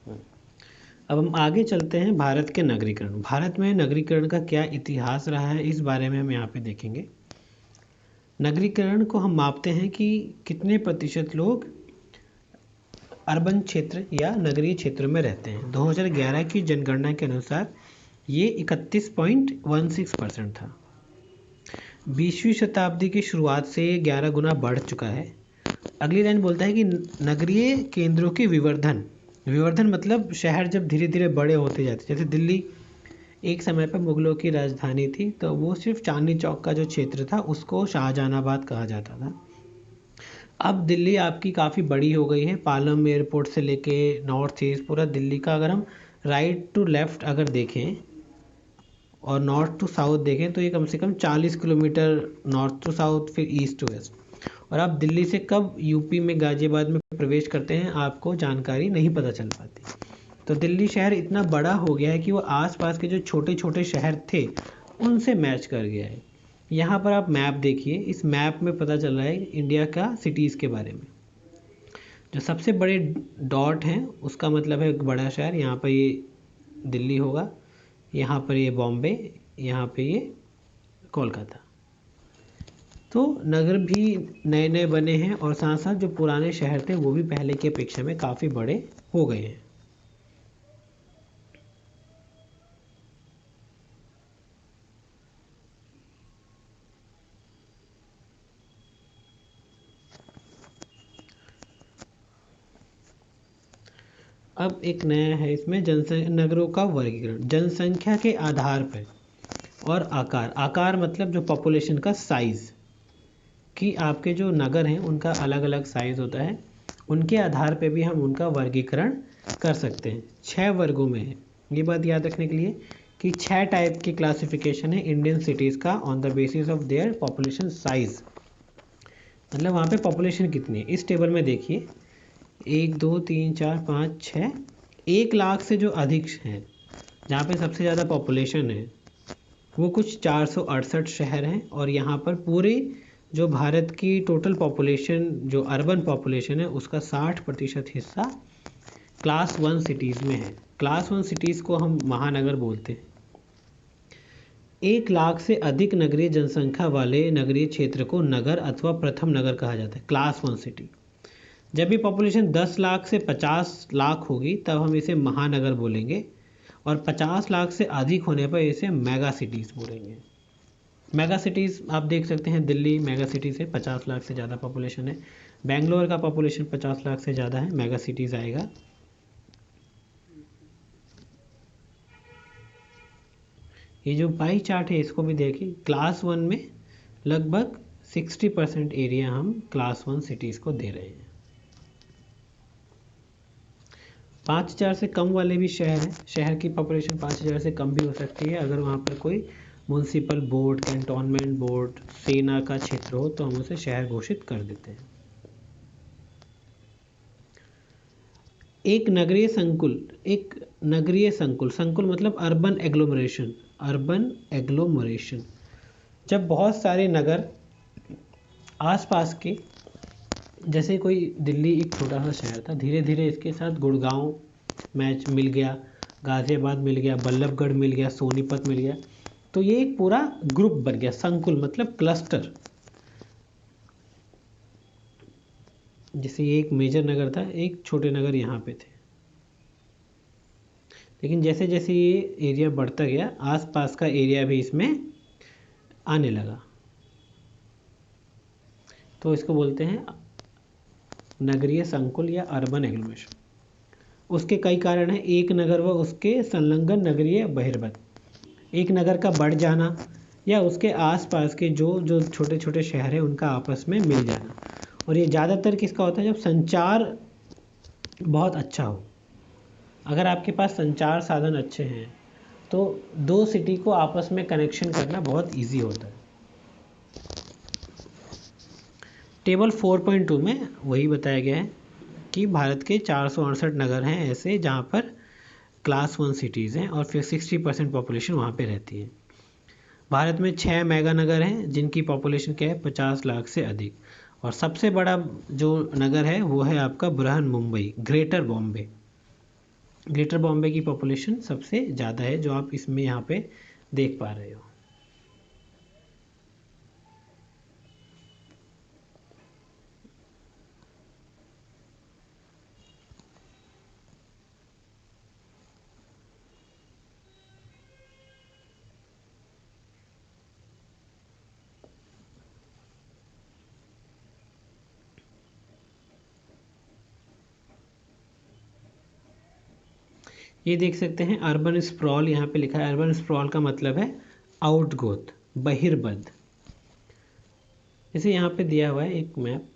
अब हम आगे चलते हैं भारत के नगरीकरण। भारत में नगरीकरण का क्या इतिहास रहा है, इस बारे में हम यहाँ पे देखेंगे। नगरीकरण को हम मापते हैं कि कितने प्रतिशत लोग अर्बन क्षेत्र या नगरीय क्षेत्रों में रहते हैं। 2011 की जनगणना के अनुसार ये 31.16% था। 20वीं शताब्दी की शुरुआत से 11 गुना बढ़ चुका है। अगली लाइन बोलता है कि नगरीय केंद्रों के विवर्धन मतलब शहर जब धीरे धीरे बड़े होते जाते, जैसे दिल्ली एक समय पर मुगलों की राजधानी थी, तो वो सिर्फ चांदनी चौक का जो क्षेत्र था उसको शाहजहानाबाद कहा जाता था। अब दिल्ली आपकी काफ़ी बड़ी हो गई है। पालम एयरपोर्ट से लेके नॉर्थ ईस्ट पूरा दिल्ली का अगर हम राइट टू लेफ़्ट अगर देखें और नॉर्थ टू साउथ देखें तो ये कम से कम 40 किलोमीटर नॉर्थ टू साउथ, फिर ईस्ट टू वेस्ट। और आप दिल्ली से कब यूपी में गाजियाबाद में प्रवेश करते हैं आपको जानकारी नहीं पता चल पाती। तो दिल्ली शहर इतना बड़ा हो गया है कि वो आसपास के जो छोटे छोटे शहर थे उनसे मैच कर गया है। यहाँ पर आप मैप देखिए, इस मैप में पता चल रहा है इंडिया का सिटीज़ के बारे में। जो सबसे बड़े डॉट हैं उसका मतलब है एक बड़ा शहर। यहाँ पर ये दिल्ली होगा, यहाँ पर ये बॉम्बे, यहाँ पे ये कोलकाता। तो नगर भी नए नए बने हैं और साथ साथ जो पुराने शहर थे वो भी पहले की अपेक्षा में काफ़ी बड़े हो गए हैं। अब एक नया है इसमें नगरों का वर्गीकरण जनसंख्या के आधार पर और आकार मतलब जो पॉपुलेशन का साइज़, कि आपके जो नगर हैं उनका अलग अलग साइज़ होता है, उनके आधार पे भी हम उनका वर्गीकरण कर सकते हैं। 6 वर्गों में है। ये बात याद रखने के लिए कि 6 टाइप की क्लासिफिकेशन है इंडियन सिटीज़ का on the basis of their population size, मतलब वहाँ पे पॉपुलेशन कितनी है। इस टेबल में देखिए 1 2 3 4 5 6, 1 लाख से जो अधिक हैं, जहाँ पे सबसे ज़्यादा पॉपुलेशन है वो कुछ 468 शहर हैं। और यहाँ पर पूरे जो भारत की टोटल पॉपुलेशन जो अर्बन पॉपुलेशन है उसका 60% हिस्सा क्लास 1 सिटीज़ में है। क्लास 1 सिटीज़ को हम महानगर बोलते हैं। 1 लाख से अधिक नगरीय जनसंख्या वाले नगरीय क्षेत्र को नगर अथवा प्रथम नगर कहा जाता है, क्लास 1 सिटी। जब भी पॉपुलेशन 10 लाख से 50 लाख होगी तब हम इसे महानगर बोलेंगे, और 50 लाख से अधिक होने पर इसे मेगा सिटीज़ बोलेंगे। मेगा सिटीज़ आप देख सकते हैं, दिल्ली मेगा सिटी से 50 लाख से ज़्यादा पॉपुलेशन है। बेंगलोर का पॉपुलेशन 50 लाख से ज़्यादा है, मेगा सिटीज़ आएगा। ये जो पाई चार्ट है इसको भी देखिए, क्लास 1 में लगभग 60% एरिया हम क्लास 1 सिटीज़ को दे रहे हैं। 5000 से कम वाले भी शहर हैं, शहर की पॉपुलेशन 5000 से कम भी हो सकती है। अगर वहाँ पर कोई म्यूनसिपल बोर्ड, कैंटोनमेंट बोर्ड, सेना का क्षेत्र हो तो हम उसे शहर घोषित कर देते हैं। एक नगरीय संकुल मतलब अर्बन एग्लोमरेशन, जब बहुत सारे नगर आसपास के, जैसे कोई दिल्ली एक छोटा सा शहर था, धीरे धीरे इसके साथ गुड़गांव मैच मिल गया, गाज़ियाबाद मिल गया, बल्लभगढ़ मिल गया, सोनीपत मिल गया, तो ये एक पूरा ग्रुप बन गया। संकुल मतलब क्लस्टर। जैसे ये एक मेजर नगर था, एक छोटे नगर यहाँ पे थे, लेकिन जैसे जैसे ये एरिया बढ़ता गया आसपास का एरिया भी इसमें आने लगा, तो इसको बोलते हैं नगरीय संकुल या अर्बन एग्लोमरेशन। उसके कई कारण हैं। एक नगर व उसके संलग्न नगरीय बहिर्भूत, एक नगर का बढ़ जाना या उसके आसपास के जो जो छोटे छोटे शहर हैं उनका आपस में मिल जाना। और ये ज़्यादातर किसका होता है, जब संचार बहुत अच्छा हो। अगर आपके पास संचार साधन अच्छे हैं तो दो सिटी को आपस में कनेक्शन करना बहुत इजी होता है। टेबल 4.2 में वही बताया गया है कि भारत के 468 नगर हैं ऐसे जहाँ पर क्लास 1 सिटीज़ हैं और फिर 60% पॉपुलेशन वहाँ पे रहती है। भारत में 6 मेगा नगर हैं जिनकी पॉपुलेशन क्या है 50 लाख से अधिक, और सबसे बड़ा जो नगर है वो है आपका बृहन मुंबई, ग्रेटर बॉम्बे। ग्रेटर बॉम्बे की पॉपुलेशन सबसे ज़्यादा है, जो आप इसमें यहाँ पे देख पा रहे हो। ये देख सकते हैं अर्बन स्प्रॉल यहाँ पे लिखा है। अर्बन स्प्रॉल का मतलब है आउटग्रोथ, बहिर्बद। जैसे यहाँ पे दिया हुआ है एक मैप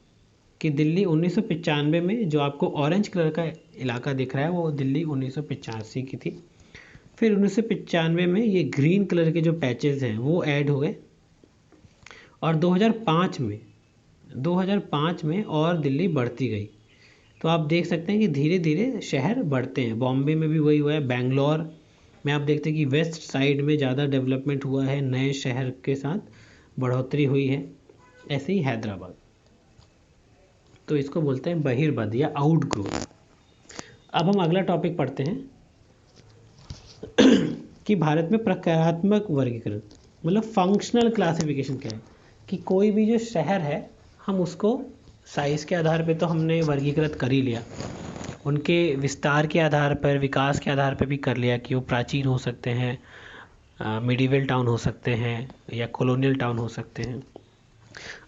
कि दिल्ली 1995 में, जो आपको ऑरेंज कलर का इलाका दिख रहा है, वो दिल्ली 1985 की थी। फिर 1995 में ये ग्रीन कलर के जो पैचेस हैं वो ऐड हो गए, और 2005 में और दिल्ली बढ़ती गई। तो आप देख सकते हैं कि धीरे धीरे शहर बढ़ते हैं। बॉम्बे में भी वही हुआ है। बेंगलोर में आप देखते हैं कि वेस्ट साइड में ज़्यादा डेवलपमेंट हुआ है, नए शहर के साथ बढ़ोतरी हुई है। ऐसे ही हैदराबाद। तो इसको बोलते हैं बहिर्बद या आउट ग्रोथ। अब हम अगला टॉपिक पढ़ते हैं कि भारत में प्रकारात्मक वर्गीकरण मतलब फंक्शनल क्लासिफिकेशन क्या है, कि कोई भी जो शहर है हम उसको साइज़ के आधार पे तो हमने वर्गीकृत कर ही लिया, उनके विस्तार के आधार पर, विकास के आधार पर भी कर लिया कि वो प्राचीन हो सकते हैं, मिडिवल टाउन हो सकते हैं, या कॉलोनियल टाउन हो सकते हैं।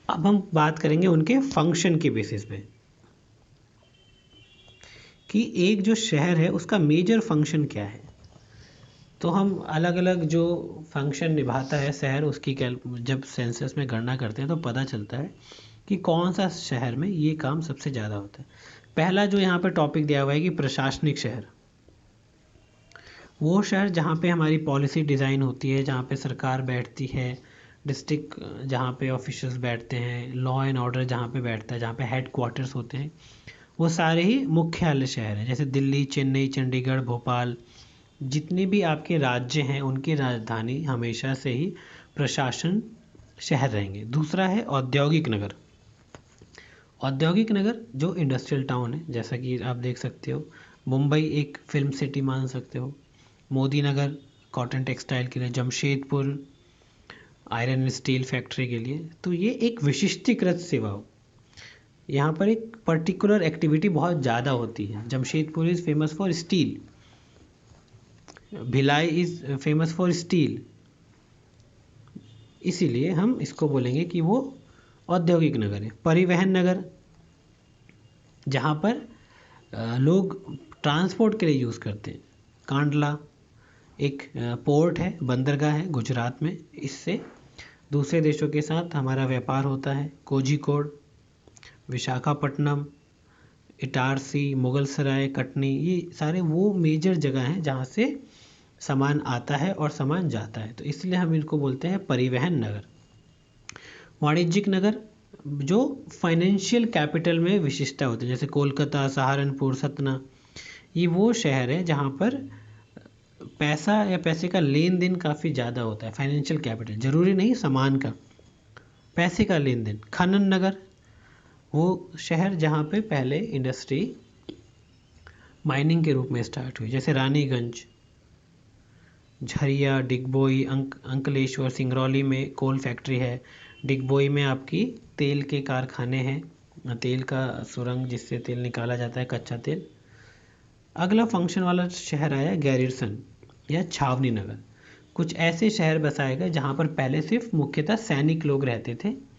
अब हम बात करेंगे उनके फंक्शन के बेसिस पे कि एक जो शहर है उसका मेजर फंक्शन क्या है। तो हम अलग अलग जो फंक्शन निभाता है शहर, उसकी जब सेंसस में गणना करते हैं तो पता चलता है कि कौन सा शहर में ये काम सबसे ज़्यादा होता है। पहला जो यहाँ पर टॉपिक दिया हुआ है कि प्रशासनिक शहर, वो शहर जहाँ पे हमारी पॉलिसी डिज़ाइन होती है, जहाँ पे सरकार बैठती है, डिस्ट्रिक्ट जहाँ पे ऑफिशियल्स बैठते हैं, लॉ एंड ऑर्डर जहाँ पे बैठता है, जहाँ पे हेड क्वार्टर्स होते हैं, वो सारे ही मुख्यालय शहर हैं। जैसे दिल्ली, चेन्नई, चंडीगढ़, भोपाल, जितने भी आपके राज्य हैं उनकी राजधानी हमेशा से ही प्रशासन शहर रहेंगे। दूसरा है औद्योगिक नगर। औद्योगिक नगर जो इंडस्ट्रियल टाउन है, जैसा कि आप देख सकते हो, मुंबई एक फिल्म सिटी मान सकते हो, मोदी नगर कॉटन टेक्सटाइल के लिए, जमशेदपुर आयरन स्टील फैक्ट्री के लिए। तो ये एक विशिष्टीकृत सेवा हो, यहाँ पर एक पर्टिकुलर एक्टिविटी बहुत ज़्यादा होती है। Jamshedpur is famous for steel, Bhilai is famous for steel, इसीलिए हम इसको बोलेंगे कि वो औद्योगिक नगर है। परिवहन नगर, जहाँ पर लोग ट्रांसपोर्ट के लिए यूज़ करते हैं। कांडला एक पोर्ट है, बंदरगाह है गुजरात में, इससे दूसरे देशों के साथ हमारा व्यापार होता है। कोझिकोड, विशाखापट्टनम, इटारसी, मुगलसराय, कटनी, ये सारे वो मेजर जगह हैं जहाँ से सामान आता है और सामान जाता है, तो इसलिए हम इनको बोलते हैं परिवहन नगर। वाणिज्यिक नगर जो फाइनेंशियल कैपिटल में विशिष्टता होती है, जैसे कोलकाता, सहारनपुर, सतना, ये वो शहर है जहाँ पर पैसा या पैसे का लेन देन काफ़ी ज़्यादा होता है। फाइनेंशियल कैपिटल ज़रूरी नहीं सामान का, पैसे का लेन देन। खनन नगर वो शहर जहाँ पे पहले इंडस्ट्री माइनिंग के रूप में स्टार्ट हुई, जैसे रानीगंज, झरिया, डिगबोई, अंकलेश्वर, सिंगरौली में कोल फैक्ट्री है। डिगबोई में आपकी तेल के कारखाने हैं, तेल का सुरंग जिससे तेल निकाला जाता है, कच्चा तेल। अगला फंक्शन वाला शहर आया गैरिसन या छावनी नगर। कुछ ऐसे शहर बसाए गए जहाँ पर पहले सिर्फ मुख्यतः सैनिक लोग रहते थे,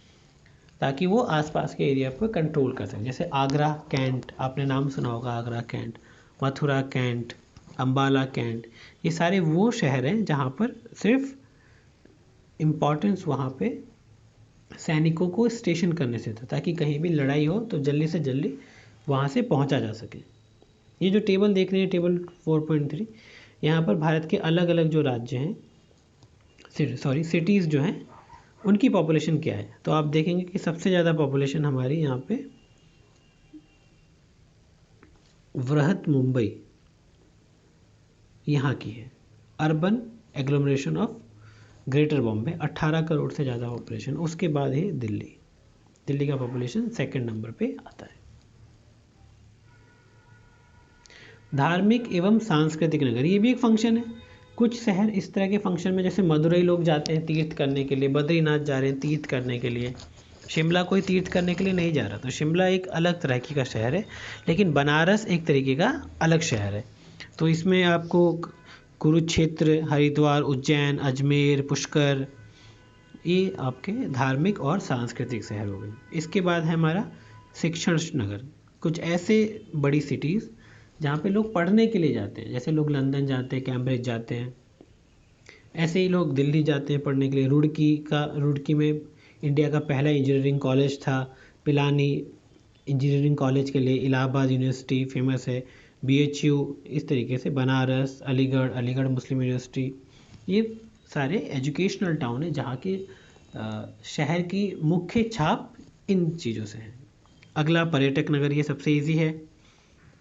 ताकि वो आसपास के एरिया पर कंट्रोल कर सकें। जैसे आगरा कैंट, आपने नाम सुना होगा, Agra cantt, Mathura cantt, Ambala cantt, ये सारे वो शहर हैं जहाँ पर सिर्फ इम्पोर्टेंस वहाँ पे सैनिकों को स्टेशन करने से था, ताकि कहीं भी लड़ाई हो तो जल्दी से जल्दी वहाँ से पहुँचा जा सके। ये जो टेबल देख रहे हैं, टेबल 4.3, यहाँ पर भारत के अलग अलग जो राज्य हैं, सिटीज़ जो हैं, उनकी पॉपुलेशन क्या है। तो आप देखेंगे कि सबसे ज़्यादा पॉपुलेशन हमारी यहाँ पे वृहत मुंबई यहाँ की है। Urban agglomeration of greater Bombay 18 crore से ज़्यादा पॉपुलेशन। उसके बाद है दिल्ली, दिल्ली का पॉपुलेशन सेकंड नंबर पे आता है। धार्मिक एवं सांस्कृतिक नगर, ये भी एक फंक्शन है। कुछ शहर इस तरह के फंक्शन में, जैसे मदुरई लोग जाते हैं तीर्थ करने के लिए, बद्रीनाथ जा रहे हैं तीर्थ करने के लिए, शिमला कोई तीर्थ करने के लिए नहीं जा रहा, तो शिमला एक अलग तरह की का शहर है। लेकिन बनारस एक तरीके का अलग शहर है। तो इसमें आपको कुरुक्षेत्र, हरिद्वार, उज्जैन, अजमेर, पुष्कर, ये आपके धार्मिक और सांस्कृतिक शहर हो गए। इसके बाद है हमारा शिक्षण नगर, कुछ ऐसे बड़ी सिटीज़ जहाँ पे लोग पढ़ने के लिए जाते हैं, जैसे लोग लंदन जाते हैं, कैम्ब्रिज जाते हैं, ऐसे ही लोग दिल्ली जाते हैं पढ़ने के लिए। रुड़की में इंडिया का पहला इंजीनियरिंग कॉलेज था। पिलानी इंजीनियरिंग कॉलेज के लिए इलाहाबाद यूनिवर्सिटी फेमस है। BHU, इस तरीके से बनारस, अलीगढ़ मुस्लिम यूनिवर्सिटी, ये सारे एजुकेशनल टाउन है जहाँ के शहर की मुख्य छाप इन चीज़ों से है। अगला पर्यटक नगर, ये सबसे इजी है,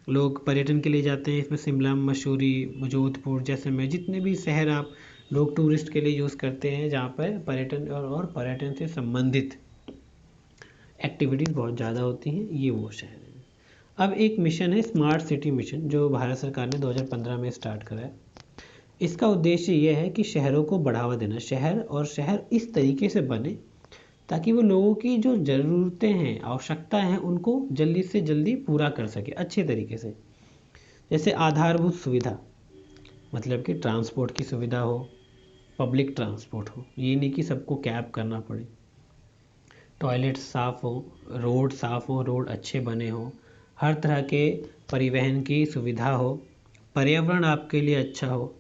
लोग पर्यटन के लिए जाते हैं। इसमें शिमला, मसूरी, जोधपुर, जैसलमेर, जितने भी शहर आप लोग टूरिस्ट के लिए यूज़ करते हैं जहाँ पर पर्यटन और पर्यटन से संबंधित एक्टिविटीज़ बहुत ज़्यादा होती हैं, ये वो शहर हैं। अब एक मिशन है स्मार्ट सिटी मिशन, जो भारत सरकार ने 2015 में स्टार्ट करा है। इसका उद्देश्य यह है कि शहरों को बढ़ावा देना, शहर इस तरीके से बने ताकि वो लोगों की जो ज़रूरतें हैं, आवश्यकताएं हैं, उनको जल्दी से जल्दी पूरा कर सके अच्छे तरीके से। जैसे आधारभूत सुविधा, मतलब कि ट्रांसपोर्ट की सुविधा हो, पब्लिक ट्रांसपोर्ट हो, ये नहीं कि सबको कैब करना पड़े, टॉयलेट साफ़ हो, रोड अच्छे बने हो, हर तरह के परिवहन की सुविधा हो, पर्यावरण आपके लिए अच्छा हो,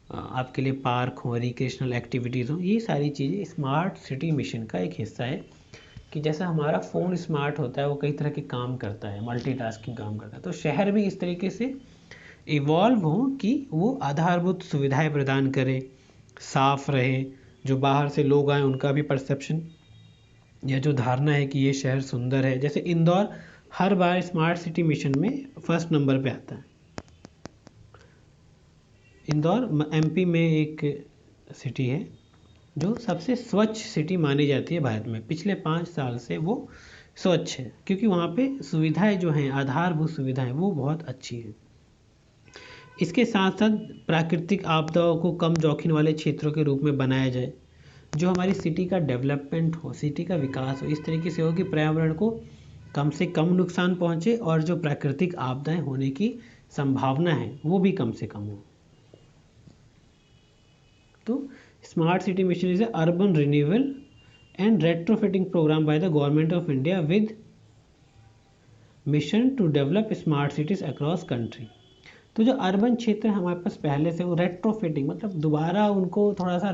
आपके लिए पार्क हो, रिक्रिएशनल एक्टिविटीज़ हो, ये सारी चीज़ें स्मार्ट सिटी मिशन का एक हिस्सा है। कि जैसा हमारा फ़ोन स्मार्ट होता है, वो कई तरह के काम करता है, मल्टीटास्किंग काम करता है, तो शहर भी इस तरीके से इवॉल्व हो कि वो आधारभूत सुविधाएं प्रदान करे, साफ रहे, जो बाहर से लोग आए उनका भी परसेप्शन या जो धारणा है कि ये शहर सुंदर है। जैसे इंदौर हर बार स्मार्ट सिटी मिशन में फर्स्ट नंबर पे आता है। इंदौर MP में एक सिटी है जो सबसे स्वच्छ सिटी मानी जाती है भारत में। पिछले 5 साल से वो स्वच्छ है क्योंकि वहाँ पे सुविधाएं जो हैं, आधारभूत सुविधाएं, वो बहुत अच्छी हैं। इसके साथ साथ प्राकृतिक आपदाओं को कम जोखिम वाले क्षेत्रों के रूप में बनाया जाए, जो हमारी सिटी का डेवलपमेंट हो, सिटी का विकास हो, इस तरीके से हो कि पर्यावरण को कम से कम नुकसान पहुँचे और जो प्राकृतिक आपदाएं होने की संभावना है वो भी कम से कम हो। तो smart city mission is urban renewal and retrofitting programme by the government of India with mission to develop smart cities across country. तो जो अर्बन क्षेत्र है हमारे पास पहले से, वो रेट्रोफिटिंग मतलब दोबारा उनको थोड़ा सा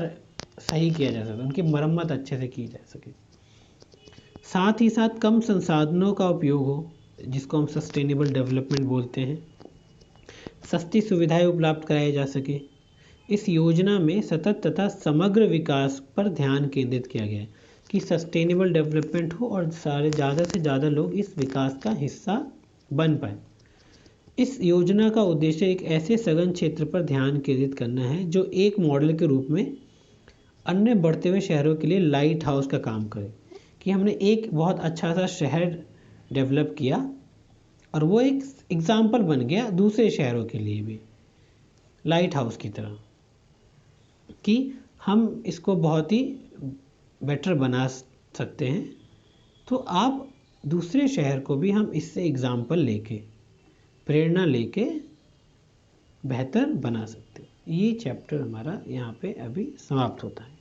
सही किया जा सके, उनकी मरम्मत अच्छे से की जा सके। साथ ही साथ कम संसाधनों का उपयोग हो, जिसको हम सस्टेनेबल डेवलपमेंट बोलते हैं। सस्ती सुविधाएं उपलब्ध कराई जा सके। इस योजना में सतत तथा समग्र विकास पर ध्यान केंद्रित किया गया है कि सस्टेनेबल डेवलपमेंट हो और ज़्यादा से ज़्यादा लोग इस विकास का हिस्सा बन पाए। इस योजना का उद्देश्य एक ऐसे सघन क्षेत्र पर ध्यान केंद्रित करना है जो एक मॉडल के रूप में अन्य बढ़ते हुए शहरों के लिए लाइट हाउस का काम करे। कि हमने एक बहुत अच्छा सा शहर डेवलप किया और वो एक एग्जाम्पल बन गया दूसरे शहरों के लिए भी, लाइट हाउस की तरह, कि हम इसको बहुत ही बेटर बना सकते हैं। तो आप दूसरे शहर को भी हम इससे एग्जाम्पल लेके, प्रेरणा लेके बेहतर बना सकते हैं। ये चैप्टर हमारा यहाँ पे अभी समाप्त होता है।